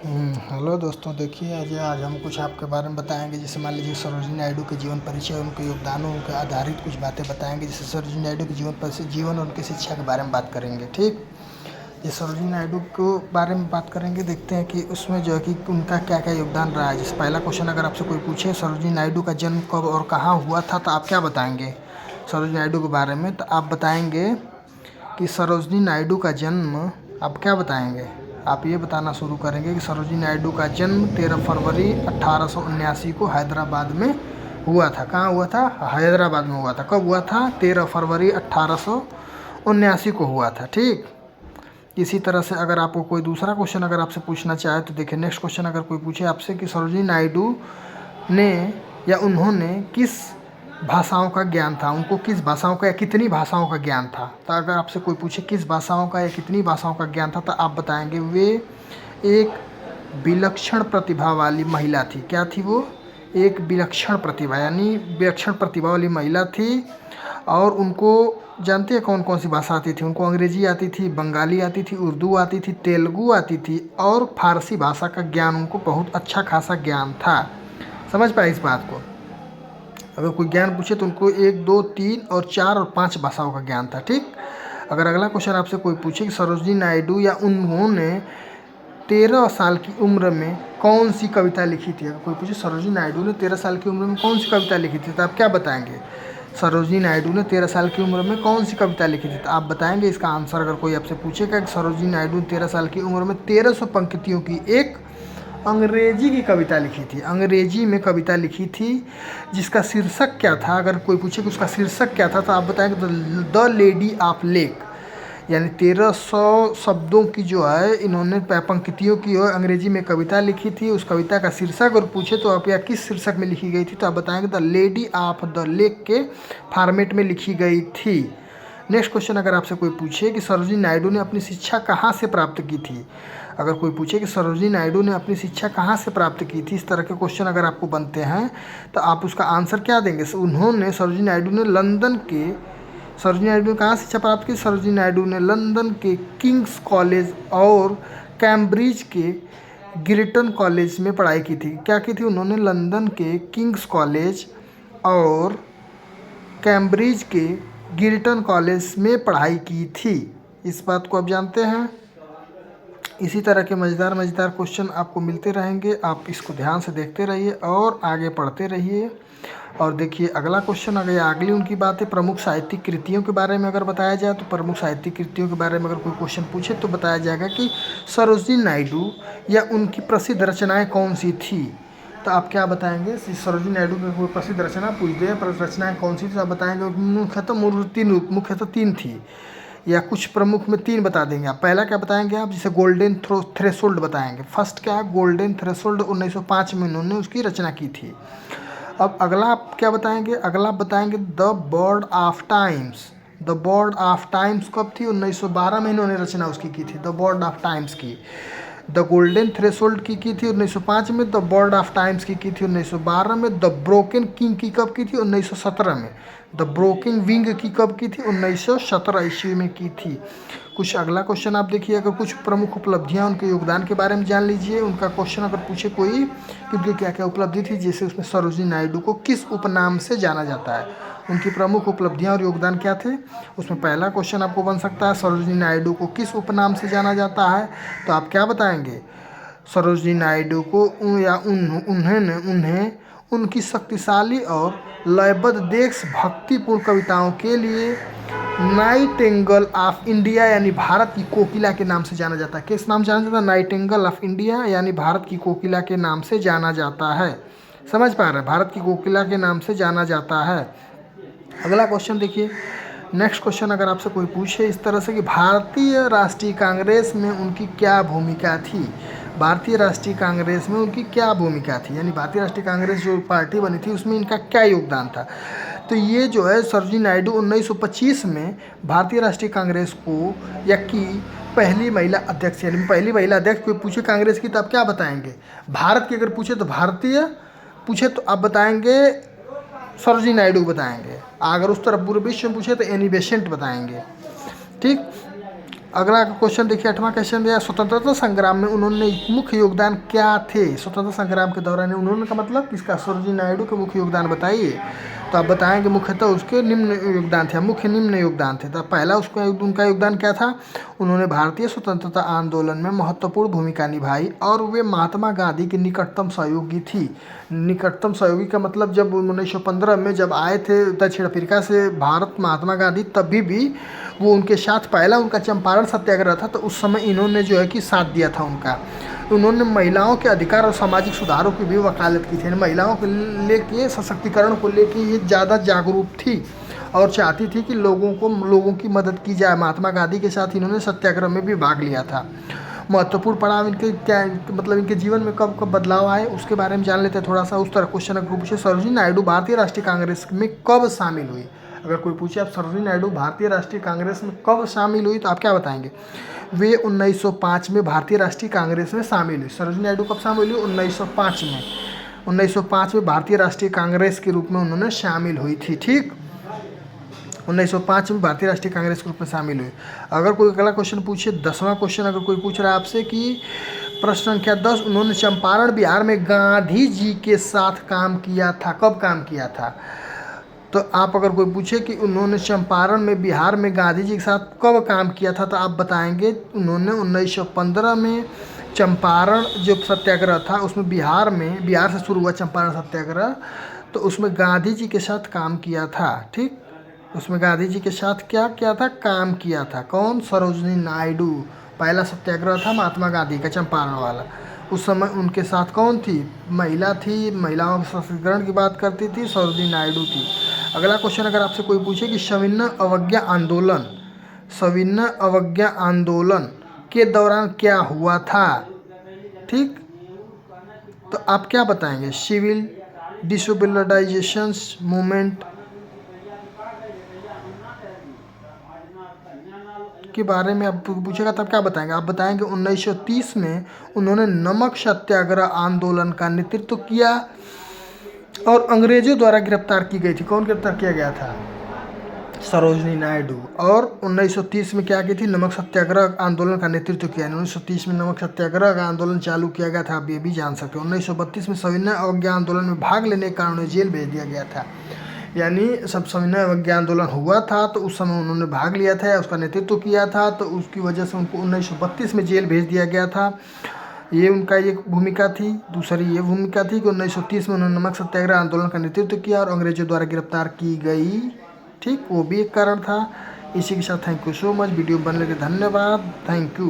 Hello दोस्तों, देखिए आज हम कुछ आपके बारे में बताएंगे। जैसे मान लीजिए सरोजिनी नायडू के जीवन परिचय, उनके योगदानों के आधारित कुछ बातें बताएंगे। जैसे सरोजिनी नायडू के जीवन और उनकी शिक्षा के बारे में बात करेंगे। ठीक, ये सरोजिनी नायडू के बारे में बात करेंगे। देखते हैं कि उसमें जो है कि उनका क्या क्या योगदान रहा है। जैसे पहला क्वेश्चन अगर आपसे कोई पूछे सरोजिनी नायडू का जन्म कब और कहाँ हुआ था, तो आप क्या बताएंगे सरोजिनी नायडू के बारे में? तो आप बताएंगे कि सरोजिनी नायडू का जन्म, आप क्या बताएंगे? आप ये बताना शुरू करेंगे कि सरोजिनी नायडू का जन्म 13 फरवरी 1879 को हैदराबाद में हुआ था। कहाँ हुआ था? हैदराबाद में हुआ था। कब हुआ था? 13 फरवरी 1879 को हुआ था। ठीक, इसी तरह से अगर आपको कोई दूसरा क्वेश्चन अगर आपसे पूछना चाहे तो देखिए, नेक्स्ट क्वेश्चन अगर कोई पूछे आपसे कि सरोजिनी नायडू ने या उन्होंने किस भाषाओं का ज्ञान था, उनको किस भाषाओं का या कितनी भाषाओं का ज्ञान था, तो अगर आपसे कोई पूछे किस भाषाओं का या कितनी भाषाओं का ज्ञान था, तो आप बताएंगे वे एक विलक्षण प्रतिभा वाली महिला थी। क्या थी वो? एक विलक्षण प्रतिभा, यानी विलक्षण प्रतिभा वाली महिला थी। और उनको जानते हैं कौन कौन सी भाषा आती थी? उनको अंग्रेजी आती थी, बंगाली आती थी, उर्दू आती थी, तेलुगु आती थी और फारसी भाषा का ज्ञान उनको बहुत अच्छा खासा ज्ञान था। समझ पाए इस बात को? अगर कोई ज्ञान पूछे तो उनको 1, 2, 3 और 4 और 5 भाषाओं का ज्ञान था। ठीक, अगर अगला क्वेश्चन आपसे कोई पूछे कि सरोजिनी नायडू या उन्होंने 13 साल की उम्र में कौन सी कविता लिखी थी, अगर कोई पूछे सरोजिनी नायडू ने 13 साल की उम्र में कौन सी कविता लिखी थी, तो आप क्या बताएंगे? सरोजिनी नायडू ने 13 साल की उम्र में कौन सी कविता लिखी थी, तो आप बताएंगे इसका आंसर। अगर कोई आपसे पूछेगा कि सरोजिनी नायडू ने 13 साल की उम्र में 1300 पंक्तियों की एक अंग्रेजी की कविता लिखी थी। अंग्रेजी में कविता लिखी थी जिसका शीर्षक क्या था? अगर कोई पूछे कि उसका शीर्षक क्या था, तो आप बताएंगे द लेडी ऑफ लेक। यानी 1300 शब्दों की जो है इन्होंने पंक्तियों की अंग्रेजी में कविता लिखी थी। उस कविता का शीर्षक अगर पूछे तो आप या किस शीर्षक में लिखी गई थी, तो आप बताएंगे the lady of the lake के फॉर्मेट में लिखी गई थी। नेक्स्ट क्वेश्चन अगर आपसे कोई पूछे कि सरोजिनी नायडू ने अपनी शिक्षा कहाँ से प्राप्त की थी, अगर कोई पूछे कि सरोजिनी नायडू ने अपनी शिक्षा कहाँ से प्राप्त की थी, इस तरह के क्वेश्चन अगर आपको बनते हैं तो आप उसका आंसर क्या देंगे? उन्होंने सरोजिनी नायडू ने लंदन के सरोजिनी नायडू ने कहाँ शिक्षा प्राप्त की? सरोजिनी नायडू ने लंदन के किंग्स कॉलेज और कैम्ब्रिज के गिरटन कॉलेज में पढ़ाई की थी। क्या की थी? उन्होंने लंदन के किंग्स कॉलेज और कैम्ब्रिज के गिरटन कॉलेज में पढ़ाई की थी। इस बात को आप जानते हैं। इसी तरह के मज़ेदार मज़ेदार क्वेश्चन आपको मिलते रहेंगे। आप इसको ध्यान से देखते रहिए और आगे पढ़ते रहिए। और देखिए अगला क्वेश्चन, अगर अगली उनकी बात है प्रमुख साहित्यिक कृतियों के बारे में अगर बताया जाए, तो प्रमुख साहित्यिक कृतियों के बारे में अगर कोई क्वेश्चन पूछे तो बताया जाएगा कि सरोजिनी नायडू या उनकी प्रसिद्ध रचनाएं कौन सी थी। तो आप क्या बताएंगे? सरोजिनी नायडू की कोई प्रसिद्ध रचना पूछ दे, रचनाएं कौन सी थी, तो आप बताएंगे मुख्यतः तीन थी, या कुछ प्रमुख में 3 बता देंगे आप। पहला क्या बताएंगे आप? जैसे गोल्डन थ्रेशोल्ड बताएंगे। फर्स्ट क्या है? गोल्डन थ्रेशोल्ड 1905 में उन्होंने उसकी रचना की थी। अब अगला आप क्या बताएंगे? अगला बताएंगे the bird of times. The bird of times कब थी? 1912 में इन्होंने रचना उसकी की थी, द बर्ड ऑफ टाइम्स की। द गोल्डन थ्रेशोल्ड की थी 1905 में, द बर्ड ऑफ टाइम्स की थी 1912 में। द ब्रोकन किंग की कब की थी? 1917 में। द ब्रोकन विंग की कब की थी? 1917 ईस्वी में की थी। कुछ अगला क्वेश्चन आप देखिए, अगर कुछ प्रमुख उपलब्धियां उनके योगदान के बारे में जान लीजिए। उनका क्वेश्चन अगर पूछे कोई कि उनकी क्या क्या उपलब्धि थी, जैसे उसमें सरोजिनी नायडू को किस उपनाम से जाना जाता है, उनकी प्रमुख उपलब्धियां और योगदान क्या थे, उसमें पहला क्वेश्चन आपको बन सकता है सरोजिनी नायडू को किस उपनाम से जाना जाता है। तो आप क्या बताएंगे? सरोजिनी नायडू को या उन्हें उनकी शक्तिशाली और लयबद्ध देशभक्तिपूर्ण कविताओं के लिए नाइटिंगेल ऑफ इंडिया यानी भारत की कोकिला के नाम से जाना जाता है। किस नाम से जाना जाता है? नाइटिंगेल ऑफ इंडिया यानी भारत की कोकिला के नाम से जाना जाता है। समझ पा रहे हैं? भारत की कोकिला के नाम से जाना जाता है। अगला क्वेश्चन देखिए, नेक्स्ट क्वेश्चन अगर आपसे कोई पूछे इस तरह से कि भारतीय राष्ट्रीय कांग्रेस में उनकी क्या भूमिका थी, भारतीय राष्ट्रीय कांग्रेस में उनकी क्या भूमिका थी, यानी भारतीय राष्ट्रीय कांग्रेस जो पार्टी बनी थी उसमें इनका क्या योगदान था, तो ये जो है सरोजिनी नायडू 1925 में भारतीय राष्ट्रीय कांग्रेस को या की पहली महिला अध्यक्ष, यानी पहली महिला अध्यक्ष। कोई पूछे कांग्रेस की तो आप क्या बताएंगे? भारत की अगर पूछे तो भारतीय, पूछे तो आप बताएंगे सरोजिनी नायडू बताएंगे। अगर उस तरफ पूरे विश्व में पूछे तो एनी बेसेंट बताएंगे। ठीक, अगला क्वेश्चन देखिए, 8वां क्वेश्चन दिया, स्वतंत्रता संग्राम में उन्होंने मुख्य योगदान क्या थे? स्वतंत्रता संग्राम के दौरान उन्होंने का मतलब किसका? सरोजिनी नायडू के मुख्य योगदान बताइए। तो आप बताएंगे मुख्यतः उसके निम्न योगदान थे, मुख्य निम्न योगदान थे। तो पहला उनका योगदान क्या था? उन्होंने भारतीय स्वतंत्रता आंदोलन में महत्वपूर्ण भूमिका निभाई और वे महात्मा गांधी की निकटतम सहयोगी थी। निकटतम सहयोगी का मतलब जब 1915 में जब आए थे दक्षिण अफ्रीका से भारत महात्मा गांधी, तभी भी वो उनके साथ, पहला उनका चंपारण सत्याग्रह था तो उस समय इन्होंने जो है कि साथ दिया था उनका। उन्होंने महिलाओं के अधिकार और सामाजिक सुधारों की भी वकालत की थी। महिलाओं को लेके, सशक्तिकरण को लेके ये ज़्यादा जागरूक थी और चाहती थी कि लोगों की मदद की जाए। महात्मा गांधी के साथ इन्होंने सत्याग्रह में भी भाग लिया था। महत्वपूर्ण पड़ाव इनके क्या, मतलब इनके जीवन में कब कब बदलाव आए उसके बारे में जान लेते हैं थोड़ा सा। उस तरह क्वेश्चन अगर पूछे, सरोजिनी नायडू भारतीय राष्ट्रीय कांग्रेस में कब शामिल हुई? अगर कोई पूछे आप सरोजिनी नायडू भारतीय राष्ट्रीय कांग्रेस में कब शामिल हुई, तो आप क्या बताएंगे? वे 1905 में भारतीय राष्ट्रीय कांग्रेस में शामिल हुई। सरोजिनी नायडू कब शामिल हुई? 1905 में। 1905 में भारतीय राष्ट्रीय कांग्रेस के रूप में उन्होंने शामिल हुई थी। ठीक, 1905 में भारतीय राष्ट्रीय कांग्रेस के रूप में शामिल हुई। अगर कोई अगला क्वेश्चन पूछे, 10वां क्वेश्चन अगर कोई पूछ रहा है आपसे कि प्रश्न संख्या 10, उन्होंने चंपारण बिहार में गांधी जी के साथ काम किया था। कब काम किया था? तो आप अगर कोई पूछे कि उन्होंने चंपारण में बिहार में गांधी जी के साथ कब काम किया था, तो आप बताएंगे उन्होंने 1915 में चंपारण जो सत्याग्रह था उसमें बिहार से शुरू हुआ चंपारण सत्याग्रह, तो उसमें गांधी जी के साथ काम किया था। ठीक, उसमें गांधी जी के साथ क्या किया था? काम किया था। कौन? सरोजिनी नायडू। पहला सत्याग्रह था महात्मा गांधी का, चंपारण वाला। उस समय उनके साथ कौन थी? महिला थी, महिलाओं के सशक्तिकरण की बात करती थी, सरोजिनी नायडू थी। अगला क्वेश्चन अगर आपसे कोई पूछे कि सविनय अवज्ञा आंदोलन के दौरान क्या हुआ था? ठीक, तो आप क्या बताएंगे? सिविल डिसोबिलाइजेशन मूवमेंट के बारे में आप पूछेगा तब क्या बताएंगे? आप बताएंगे 1930 में उन्होंने नमक सत्याग्रह आंदोलन का नेतृत्व किया और अंग्रेजों द्वारा गिरफ्तार की गई थी। कौन गिरफ्तार किया गया था? सरोजिनी नायडू। और 1930 में क्या की थी? नमक सत्याग्रह आंदोलन का नेतृत्व किया। 1930 में नमक सत्याग्रह का आंदोलन चालू किया गया था, आप ये भी जान सकते हो। 1932 में सविनय अवज्ञा आंदोलन में भाग लेने के कारण उन्हें जेल भेज दिया गया था। यानी सब सविनय अवज्ञा आंदोलन हुआ था तो उस समय उन्होंने भाग लिया था, उसका नेतृत्व किया था, तो उसकी वजह से उनको 1932 में जेल भेज दिया गया था। ये उनका एक भूमिका थी। दूसरी ये भूमिका थी कि 1930 में उन्होंने नमक सत्याग्रह आंदोलन का नेतृत्व किया और अंग्रेजों द्वारा गिरफ्तार की गई। ठीक, वो भी एक कारण था। इसी के साथ thank you so much. Video बनने के धन्यवाद। Thank you.